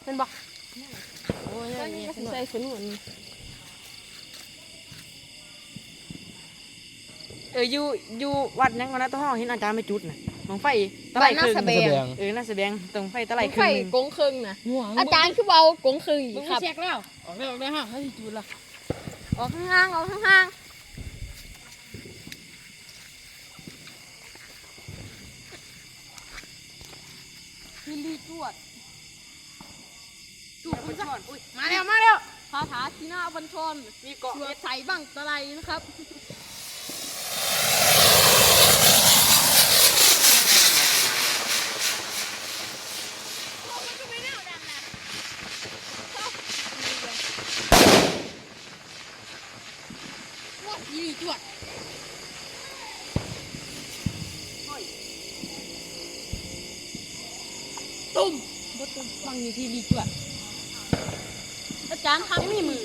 เป็นบ่โอ้ยนี่ใส่ฝนหวนอยู่วัดยังวันนั้นต้องห้องเห็นอาจารย์ไปจุดน่ะมองไฟตะไลครึ่งน่าแสดงตรงไฟตะไลครึ่งกงครึ่งนะอาจารย์คือเบากงครึ่งอีกครับเช็คแล้วออกได้ฮะเขาจุดละออกข้างๆออกข้างๆลีจวดจุดชนอุ้ยมาแล้วคาถาทีน่าบัญชรมีเกาะเสือใส่บ้างตะไลนะครับลีจวดตุ่มฟังอยู่ที่ลีจวดอาจารย์ครับไม่มีมือ